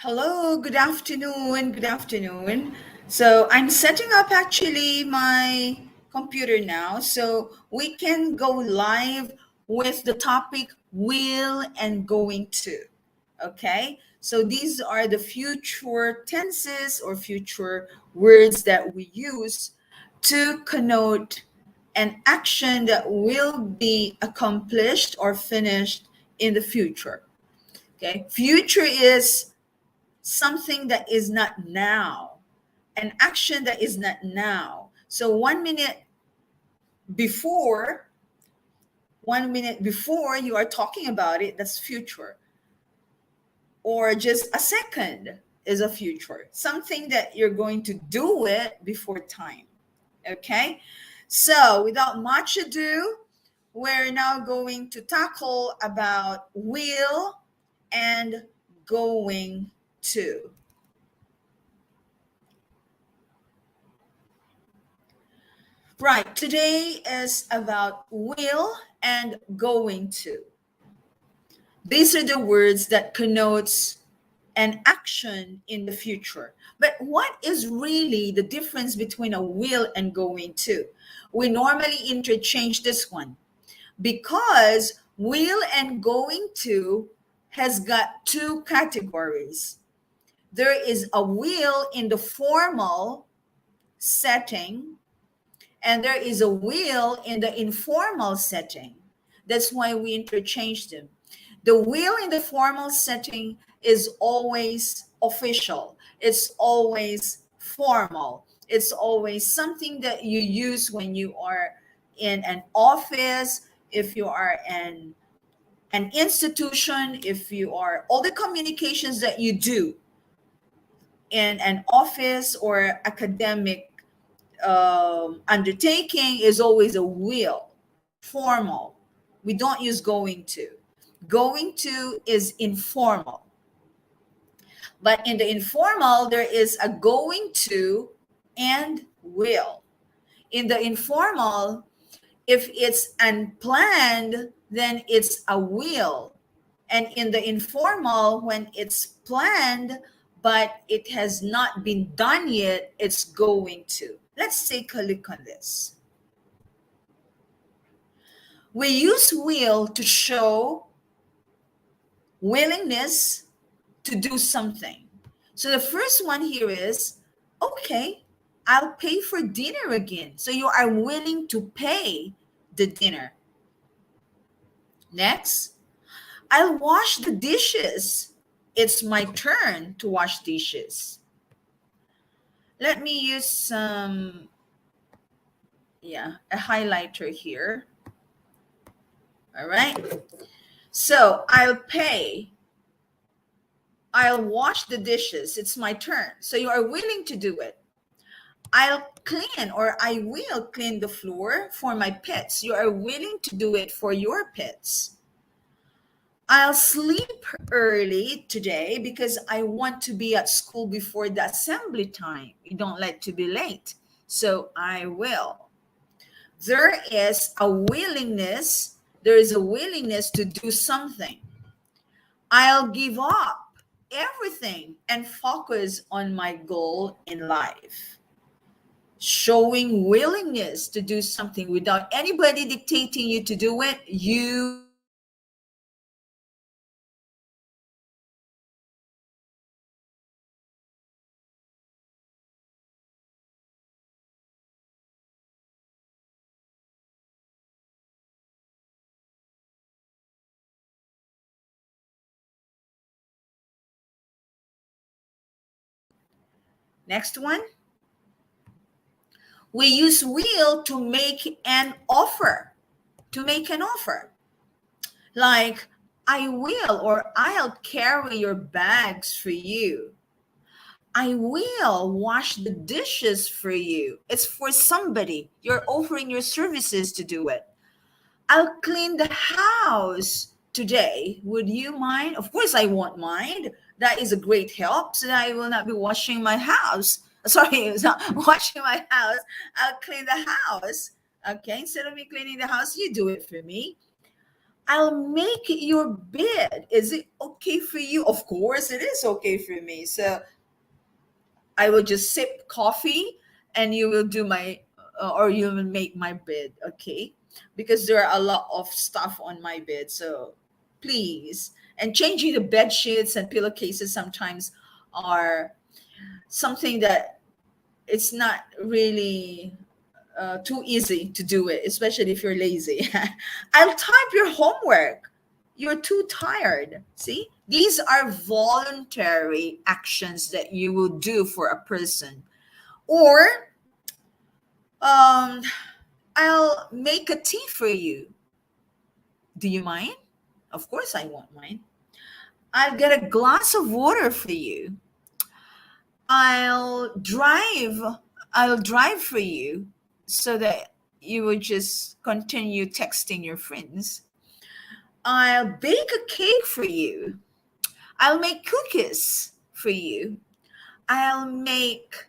Hello, good afternoon. Good afternoon. So I'm setting up actually my computer now so we can go live with the topic will and going to. Okay? So these are the future tenses or future words that we use to connote an action that will be accomplished or finished in the future. Okay? Future is something that is not now, an action that is not now. So 1 minute before, 1 minute before you are talking about it, that's future. Or just a second is a future, something that you're going to do it before time. Okay. So without much ado, we're now going to tackle about will and going to. Right, today is about will and going to. These are the words that connotes an action in the future. But what is really the difference between a will and going to? We normally interchange this one because will and going to has got two categories. There is a will in the formal setting and there is a will in the informal setting. That's why we interchange them. The will in the formal setting is always official, it's always formal, it's always something that you use when you are in an office, if you are in an institution, if you are all the communications that you do in an office or academic undertaking is always a will, formal. We don't use going to. Going to is informal. But in the informal, there is a going to and will. In the informal, if it's unplanned, then it's a will. And in the informal, when it's planned, but it has not been done yet, it's going to. Let's take a look on this. We use will to show willingness to do something. So the first one here is, okay, I'll pay for dinner again. So you are willing to pay the dinner. Next, I'll wash the dishes. It's my turn to wash dishes. Let me use a highlighter here. All right. So I'll pay. I'll wash the dishes. It's my turn. So you are willing to do it. I'll clean or I will clean the floor for my pets. You are willing to do it for your pets. I'll sleep early today because I want to be at school before the assembly time. You don't like to be late. So I will. There is a willingness. There is a willingness to do something. I'll give up everything and focus on my goal in life. Showing willingness to do something without anybody dictating you to do it, you next one. We use will to make an offer. To make an offer. Like, I will or I'll carry your bags for you. I will wash the dishes for you. It's for somebody. You're offering your services to do it. I'll clean the house today. Would you mind? Of course, I won't mind. That is a great help so that I will not be washing my house. Sorry, it's not washing my house. I'll clean the house. Okay, instead of me cleaning the house, you do it for me. I'll make your bed. Is it okay for you? Of course, it is okay for me. So I will just sip coffee and you will do my, or you will make my bed, okay? Because there are a lot of stuff on my bed. So please. And changing the bed sheets and pillowcases sometimes are something that it's not really too easy to do it, especially if you're lazy. I'll type your homework. You're too tired. See, these are voluntary actions that you will do for a person. Or um, I'll make a tea for you. Do you mind? Of course, I won't mind. I'll get a glass of water for you. I'll drive. I'll drive for you so that you will just continue texting your friends. I'll bake a cake for you. I'll make cookies for you. I'll make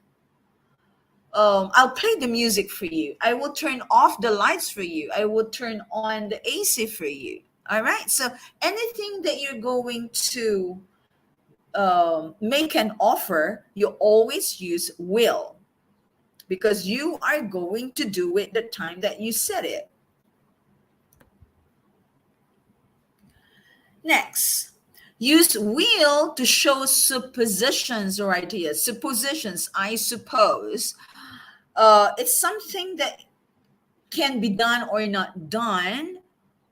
I'll play the music for you. I will turn off the lights for you. I will turn on the AC for you. All right. So anything that you're going to make an offer, you always use will, because you are going to do it the time that you said it. Next, use will to show suppositions or ideas. Suppositions, I suppose. It's something that can be done or not done,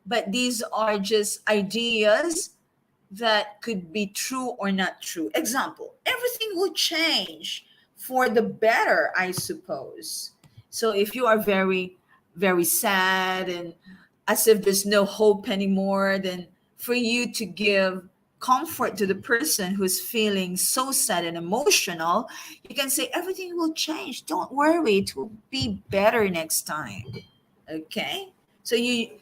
but these are just ideas that could be true or not true. Example, everything will change for the better, I suppose. So if you are very, very sad and as if there's no hope anymore, then for you to give comfort to the person who's feeling so sad and emotional, you can say, everything will change. Don't worry, it will be better next time. Okay, so you,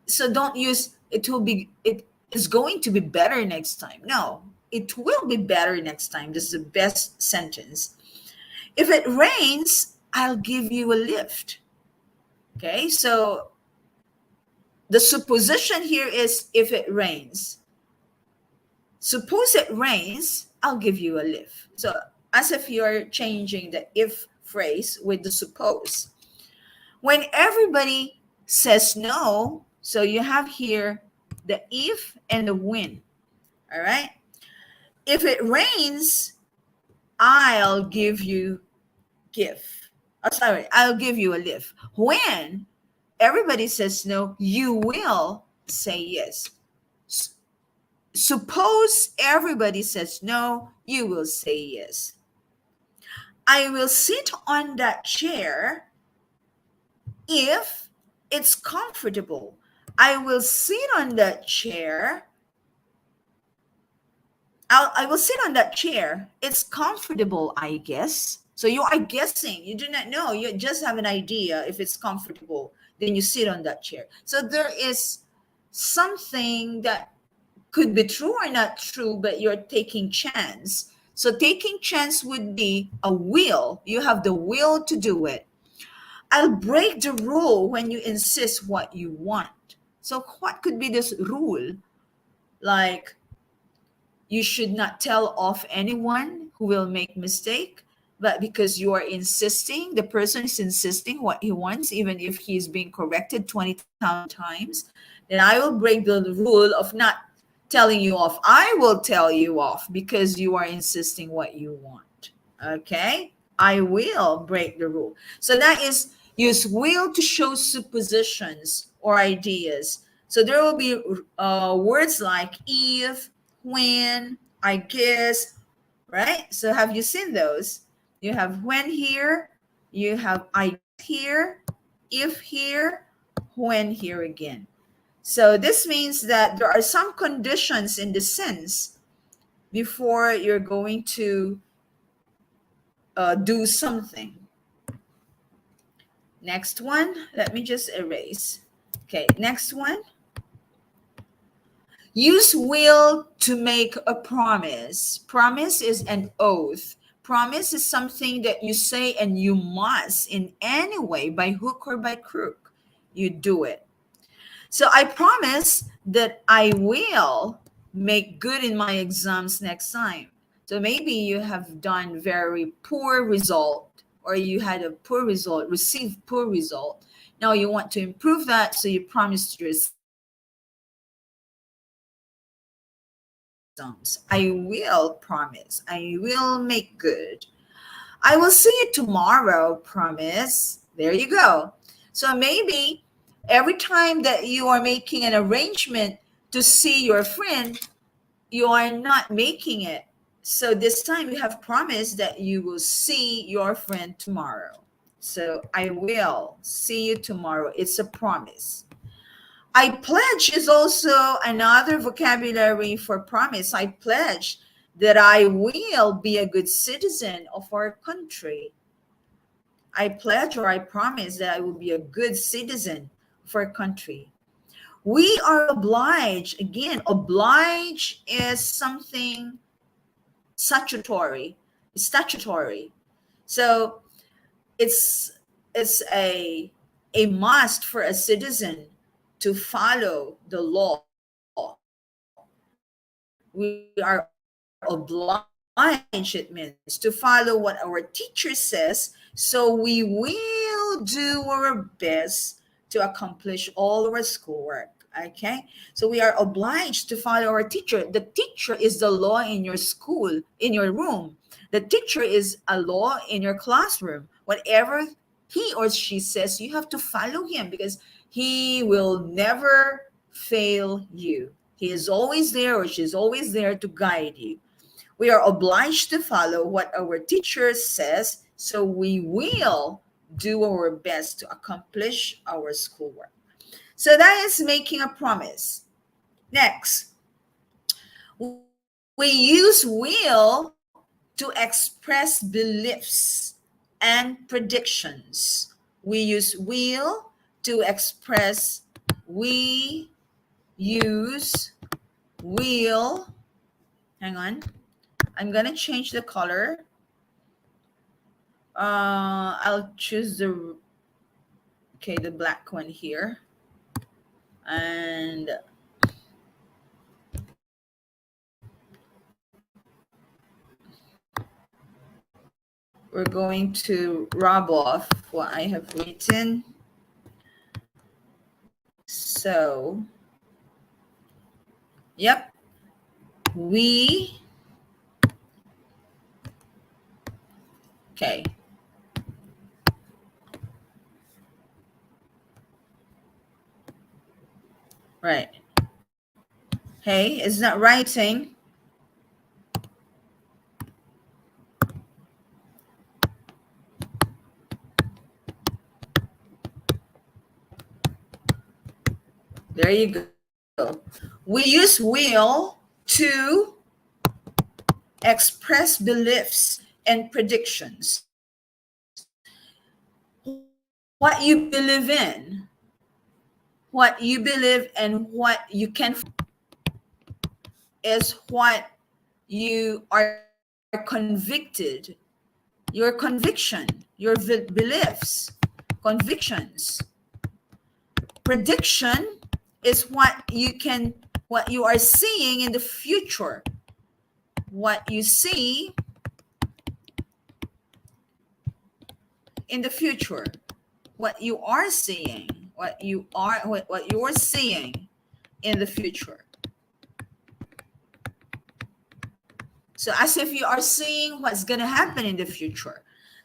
so don't use it will be, it is going to be better next time. No, it will be better next time. This is the best sentence. If it rains, I'll give you a lift. Okay, so the supposition here is, if it rains, suppose it rains, I'll give you a lift. So as if you're changing the if phrase with the suppose. When everybody says no, so you have here the if and the when. All right. If it rains, I'll give you gift. Oh, sorry, I'll give you a lift. When everybody says no, you will say yes. S- Suppose everybody says no, you will say yes. I will sit on that chair if it's comfortable. I will sit on that chair. I will sit on that chair. It's comfortable, I guess. So you are guessing. You do not know. You just have an idea if it's comfortable. Then you sit on that chair. So there is something that could be true or not true, but you're taking chance. So taking chance would be a will. You have the will to do it. I'll break the rule when you insist what you want. So what could be this rule? Like, you should not tell off anyone who will make mistake, but because you are insisting, the person is insisting what he wants, even if he's being corrected 20,000 times, then I will break the rule of not telling you off. I will tell you off because you are insisting what you want. Okay, I will break the rule. So that is, use will to show suppositions or ideas. So there will be words like if, when, I guess, right? So have you seen those? You have when here, you have I here, if here, when here again. So this means that there are some conditions in the sense before you're going to do something. Next one, let me just erase. Okay, next one. Use will to make a promise. Promise is an oath. Promise is something that you say and you must, in any way, by hook or by crook, you do it. So I promise that I will make good in my exams next time. So maybe you have done very poor result, or you had a poor result, received poor result. Now you want to improve that, so you promise to yourself, exams, I will promise, I will make good. I will see you tomorrow, promise. There you go. So maybe every time that you are making an arrangement to see your friend, you are not making it. So this time you have promised that you will see your friend tomorrow. So I will see you tomorrow. It's a promise. I pledge is also another vocabulary for promise. I pledge that I will be a good citizen of our country. I pledge or I promise that I will be a good citizen of our country. We are obliged, again, oblige is something statutory, statutory. So it's it's a must for a citizen to follow the law. We are obliged, it means, to follow what our teacher says. So we will do our best to accomplish all our schoolwork. Okay, so we are obliged to follow our teacher. The teacher is the law in your school, in your room. The teacher is a law in your classroom. Whatever he or she says, you have to follow him, because he will never fail you. He is always there, or she's always there to guide you. We are obliged to follow what our teacher says, so we will do our best to accomplish our schoolwork. So that is making a promise. Next, we use will to express beliefs and predictions. We use will to express, we use will, hang on, I'm gonna change the color. I'll choose the, okay, the black one here. And we're going to rub off what I have written. So, yep, we, okay, right. Hey, it's not writing. There you go. We use will to express beliefs and predictions. What you believe in, what you believe and what you can is what you are convicted, your conviction, your beliefs, convictions. Prediction is what you can, what you are seeing in the future, what you see in the future, what you are seeing, what you're seeing in the future. So as if you are seeing what's going to happen in the future,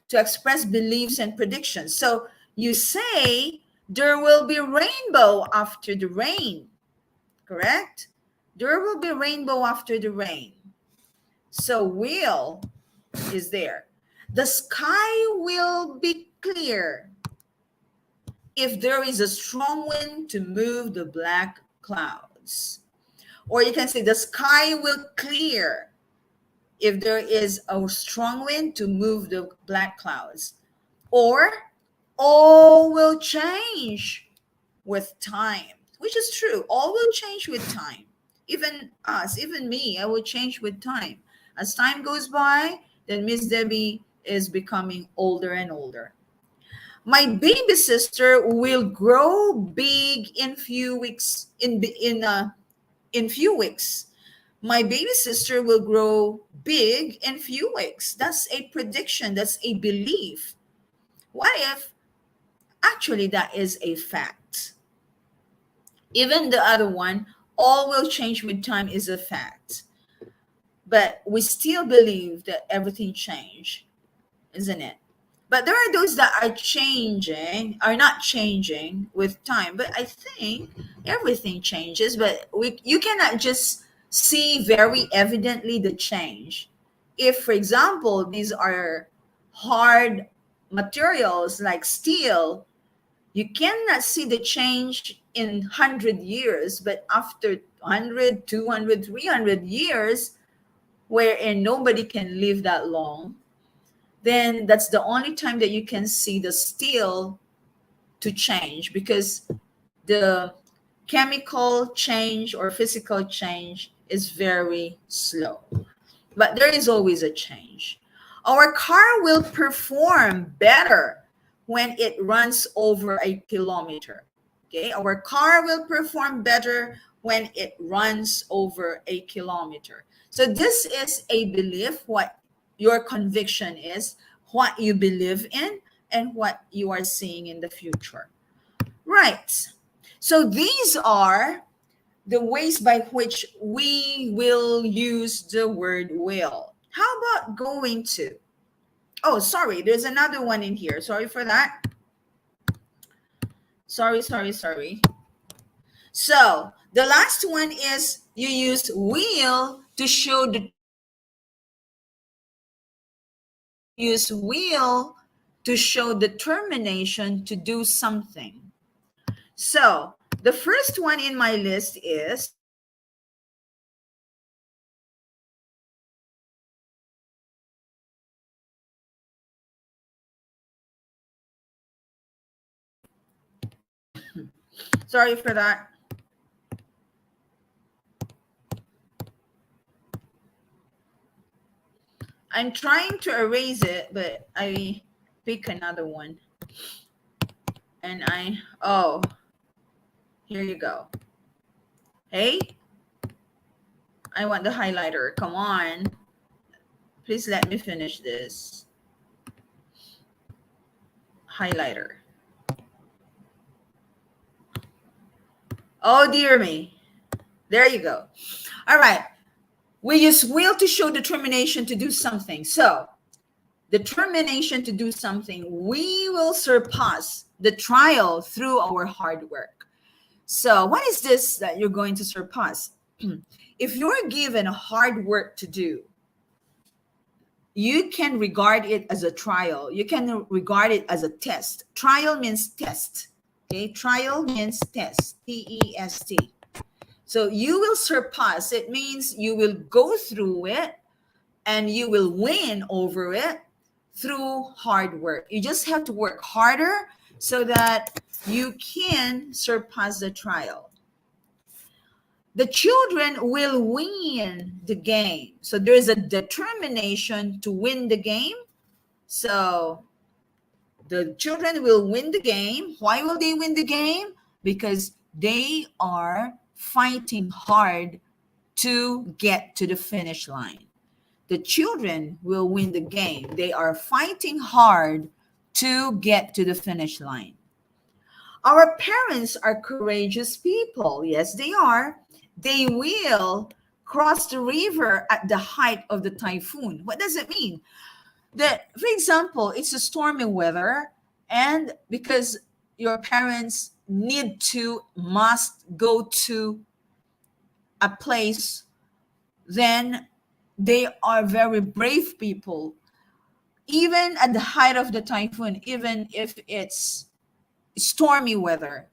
to express beliefs and predictions. So you say there will be rainbow after the rain, correct? There will be rainbow after the rain. So will is there. The sky will be clear if there is a strong wind to move the black clouds. Or you can say the sky will clear if there is a strong wind to move the black clouds. Or all will change with time, which is true. All will change with time. Even us, even me, I will change with time. As time goes by, then Miss Debbie is becoming older and older. My baby sister will grow big in few weeks. In few weeks, my baby sister will grow big in few weeks. That's a prediction. That's a belief. What if actually that is a fact? Even the other one, all will change with time, is a fact. But we still believe that everything changed, isn't it? But there are those that are not changing with time. But I think everything changes, but you cannot just see very evidently the change. If, for example, these are hard materials like steel, you cannot see the change in 100 years, but after 100, 200, 300 years, wherein nobody can live that long, then that's the only time that you can see the steel to change, because the chemical change or physical change is very slow. But there is always a change. Our car will perform better when it runs over a kilometer. Okay, our car will perform better when it runs over a kilometer. So this is a belief, what your conviction is, what you believe in, and what you are seeing in the future. Right. So these are the ways by which we will use the word will. How about going to? Oh, sorry, there's another one in here. Sorry for that. Sorry. So the last one is you use will to show the use will to show determination to do something. So the first one in my list is sorry for that. I'm trying to erase it, but I pick another one. And oh, here you go. Hey, I want the highlighter. Come on. Please let me finish this. Highlighter. Oh, dear me. There you go. All right. We use will to show determination to do something. So, determination to do something, we will surpass the trial through our hard work. So, what is this that you're going to surpass? If you're given hard work to do, you can regard it as a trial. You can regard it as a test. Trial means test. Okay, trial means test. T-E-S-T. So you will surpass. It means you will go through it and you will win over it through hard work. You just have to work harder so that you can surpass the trial. The children will win the game. So there's a determination to win the game. So the children will win the game. Why will they win the game? Because they are fighting hard to get to the finish line. The children will win the game. They are fighting hard to get to the finish line. Our parents are courageous people. Yes, they are. They will cross the river at the height of the typhoon. What does it mean? That, for example, it's a stormy weather, and because your parents must go to a place, then they are very brave people. Even at the height of the typhoon, even if it's stormy weather,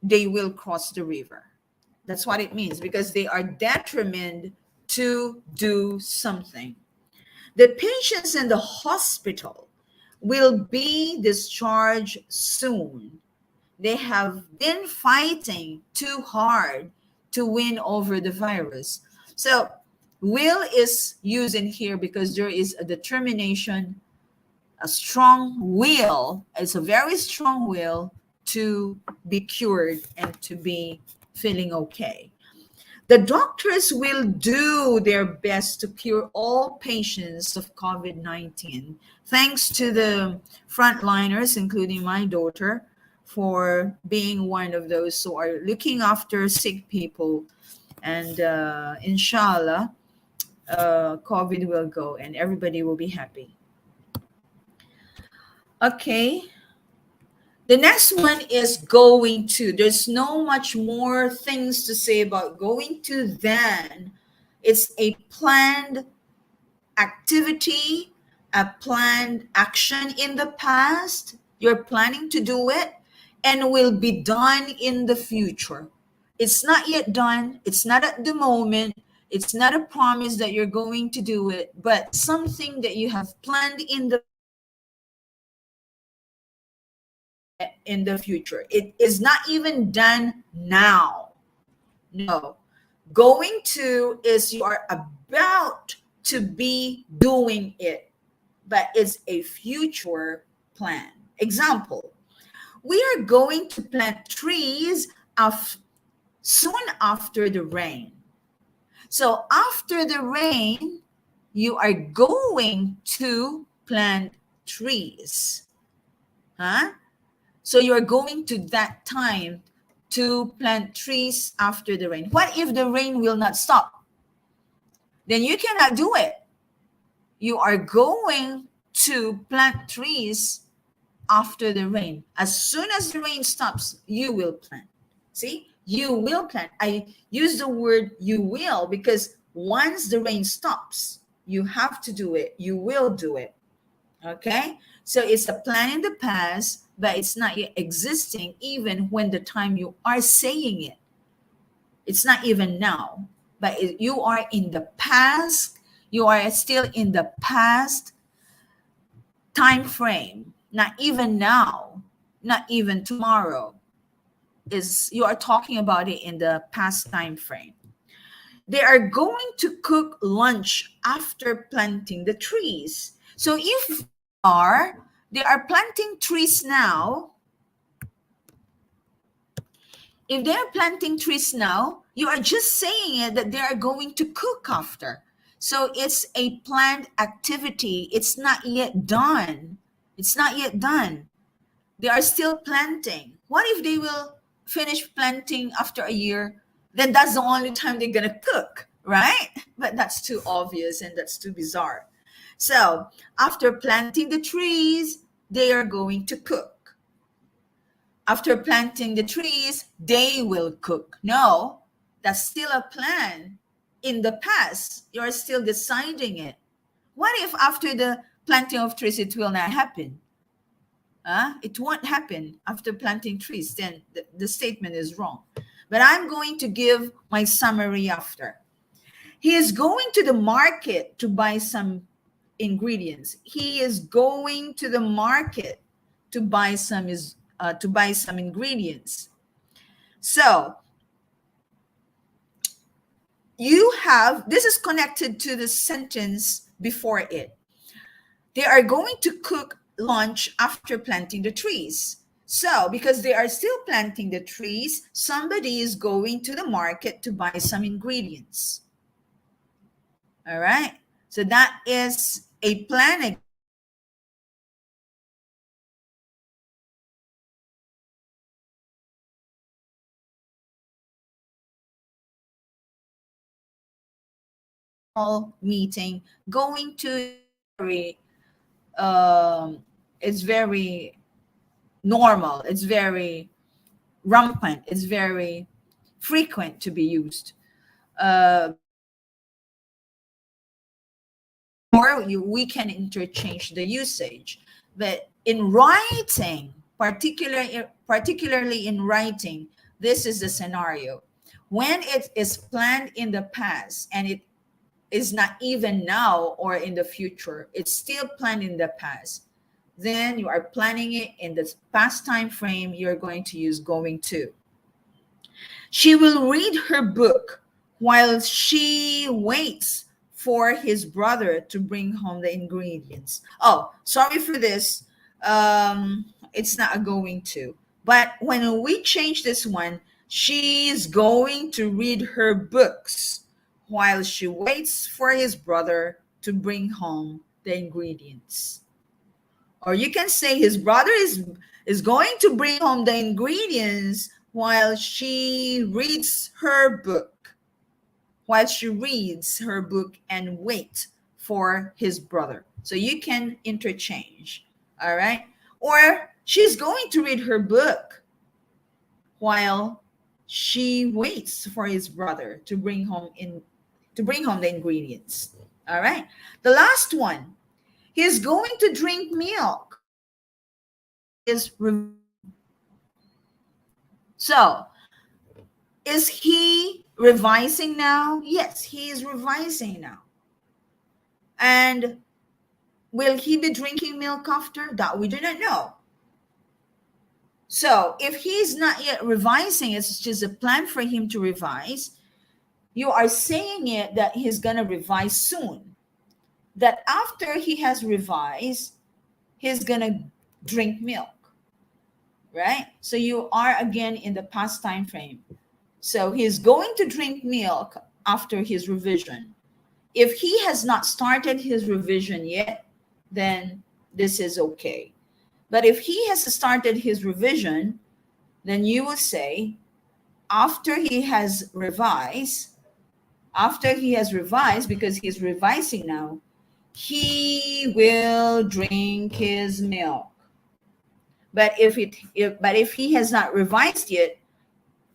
they will cross the river. That's what it means, because they are determined to do something. The patients in the hospital will be discharged soon. They have been fighting too hard to win over the virus. So, will is used in here because there is a determination a strong will. It's a very strong will to be cured and to be feeling okay. The doctors will do their best to cure all patients of COVID 19. Thanks to the frontliners, including my daughter, for being one of those who are looking after sick people. And inshallah, COVID will go and everybody will be happy. Okay. The next one is going to. There's no much more things to say about going to than it's a planned activity, a planned action in the past. You're planning to do it and will be done in the future. It's not yet done. It's not at the moment. It's not a promise that you're going to do it, but something that you have planned in the future. It is not even done now. No. Going to is you are about to be doing it, but it's a future plan. Example, we are going to plant trees soon after the rain. So after the rain, you are going to plant trees. Huh? So you're going to that time to plant trees after the rain. What if the rain will not stop? Then you cannot do it. You are going to plant trees after the rain. As soon as the rain stops, you will plant. See, you will plant. I use the word you will because once the rain stops, you have to do it. You will do it. Okay? So it's a plan in the past, but it's not yet existing even when the time you are saying it. It's not even now, but you are in the past. You are still in the past time frame. Not even now, not even tomorrow. Is you are talking about it in the past time frame. They are going to cook lunch after planting the trees. So if they are planting trees now, if they're planting trees now, you are just saying it that they are going to cook after. So it's a planned activity. It's not yet done. It's not yet done. They are still planting. What if they will finish planting after a year? Then that's the only time they're going to cook, right? But that's too obvious and that's too bizarre. So after planting the trees, they are going to cook. After planting the trees, they will cook. No, that's still a plan in the past. You're still deciding it. What if after the planting of trees, it will not happen? It won't happen after planting trees. Then the statement is wrong. But I'm going to give my summary after. He is going to the market to buy some ingredients. He is going to the market to buy some ingredients. So you have, this is connected to the sentence before it. They are going to cook lunch after planting the trees. So because they are still planting the trees, somebody is going to the market to buy some ingredients. All right. So that is a plan. Meeting, going to very it's very normal, it's very rampant, it's very frequent to be used, or we can interchange the usage. But in writing, particularly in writing, this is the scenario when it is planned in the past and it is not even now or in the future, it's still planned in the past, then you are planning it in the past time frame, you're going to use going to. She will read her book while she waits for his brother to bring home the ingredients. Oh, sorry for this. It's not a going to. But when we change this one, she's going to read her books while she waits for his brother to bring home the ingredients. Or you can say his brother is going to bring home the ingredients while she reads her book. While she reads her book and wait for his brother. So you can interchange. All right. Or she's going to read her book while she waits for his brother to bring home the ingredients. All right. The last one. He's going to drink milk after his so is he revising now? Yes, he is revising now. And will he be drinking milk after? That we do not know. So if he's not yet revising, it's just a plan for him to revise. You are saying it that he's going to revise soon. That after he has revised, he's going to drink milk. Right? So you are again in the past time frame. So he's going to drink milk after his revision. If he has not started his revision yet, then this is okay. But if he has started his revision, then you will say, after he has revised, because he's revising now, he will drink his milk. But if he has not revised yet,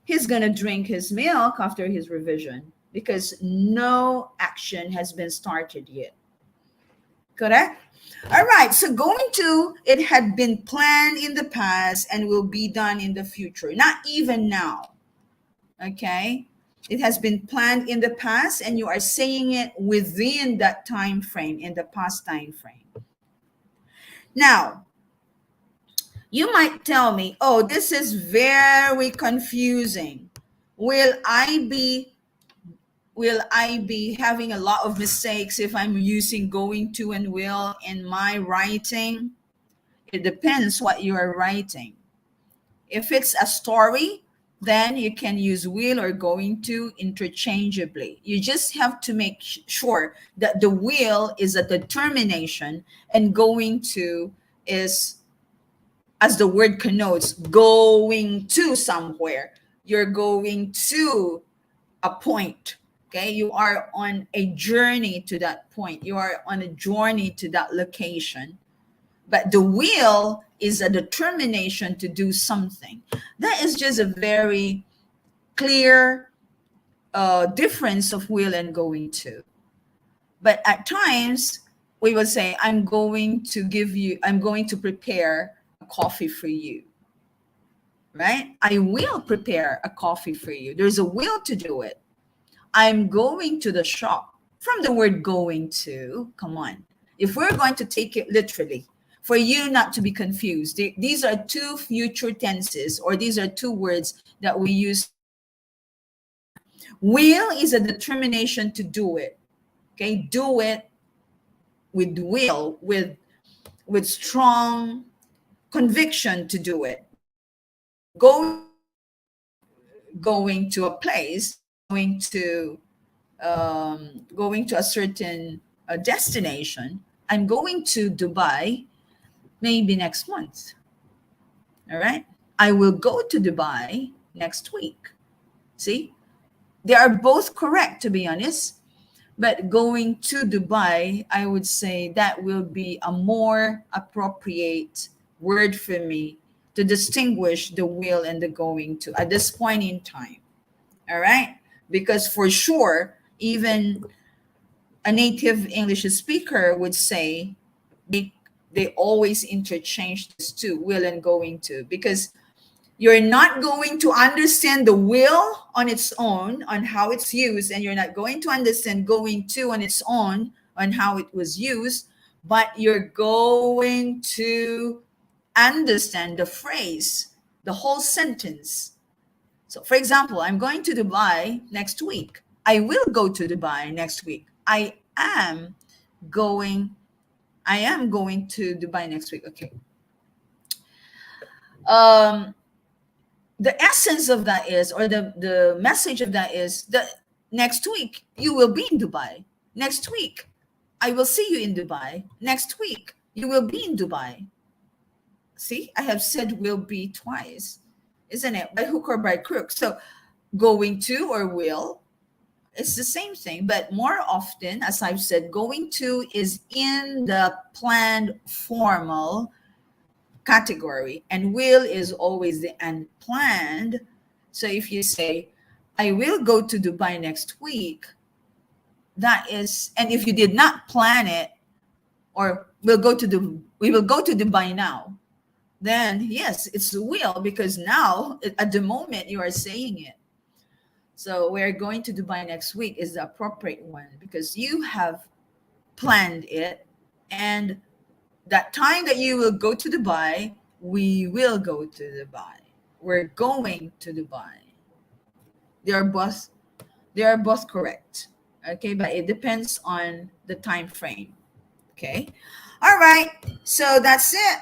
he's going to drink his milk after his revision because no action has been started yet. Correct? All right. So going to, it had been planned in the past and will be done in the future. Not even now. Okay? It has been planned in the past and you are saying it within that time frame, in the past time frame. Now, you might tell me, oh, this is very confusing. Will I be having a lot of mistakes if I'm using going to and will in my writing? It depends what you are writing. If it's a story, then you can use will or going to interchangeably. You just have to make sure that the will is a determination and going to is, as the word connotes, going to somewhere. You're going to a point. Okay, you are on a journey to that point. You are on a journey to that location. But the will is a determination to do something. That is just a very clear difference of will and going to. But at times, we will say, I'm going to prepare a coffee for you. Right? I will prepare a coffee for you. There's a will to do it. I'm going to the shop. From the word going to, come on. If we're going to take it literally, for you not to be confused, these are two future tenses, or these are two words that we use. Will is a determination to do it. Okay, do it with will, with strong conviction to do it. Going to a place, going to a certain destination. I'm going to Dubai maybe next month. All right. I will go to Dubai next week. See, they are both correct, to be honest. But going to Dubai, I would say that will be a more appropriate word for me to distinguish the will and the going to at this point in time. All right. Because for sure, even a native English speaker would say they always interchange these two, will and going to, because you're not going to understand the will on its own on how it's used, and you're not going to understand going to on its own on how it was used, but you're going to understand the phrase, the whole sentence. So for example, I'm going to Dubai next week. I will go to Dubai next week. I am going I am going to Dubai next week. Okay. Um the essence of that is, or the message of that is that next week you will be in Dubai. Next week I will see you in Dubai. Next week you will be in Dubai. See, I have said will be twice, isn't it? By hook or by crook. So going to or will, it's the same thing, but more often, as I've said, going to is in the planned formal category, and will is always the unplanned. So if you say, I will go to Dubai next week, that is, and if you did not plan it, or we will go to Dubai now, then yes, it's will, because now at the moment you are saying it. So we're going to Dubai next week is the appropriate one because you have planned it, and that time that you will go to Dubai, we will go to Dubai. We're going to Dubai. They are both they are both correct. Okay, but it depends on the time frame. Okay. All right. So that's it.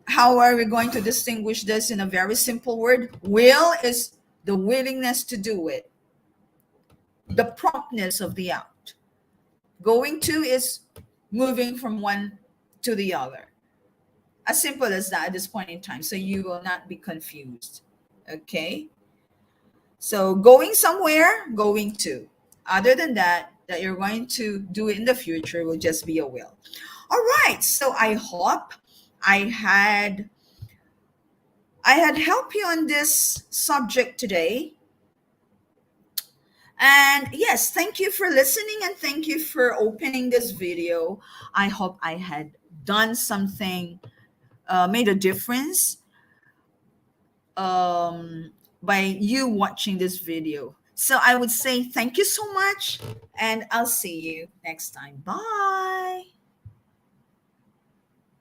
How are we going to distinguish this in a very simple word? Will is the willingness to do it, the promptness of the act. Going to is moving from one to the other. As simple as that at this point in time. So you will not be confused. Okay. So going somewhere, going to. Other than that, that you're going to do it in the future will just be a will. All right. So I hope I had I had helped you on this subject today. And yes, thank you for listening and thank you for opening this video. I hope I had done something, made a difference by you watching this video. So I would say thank you so much, and I'll see you next time. Bye.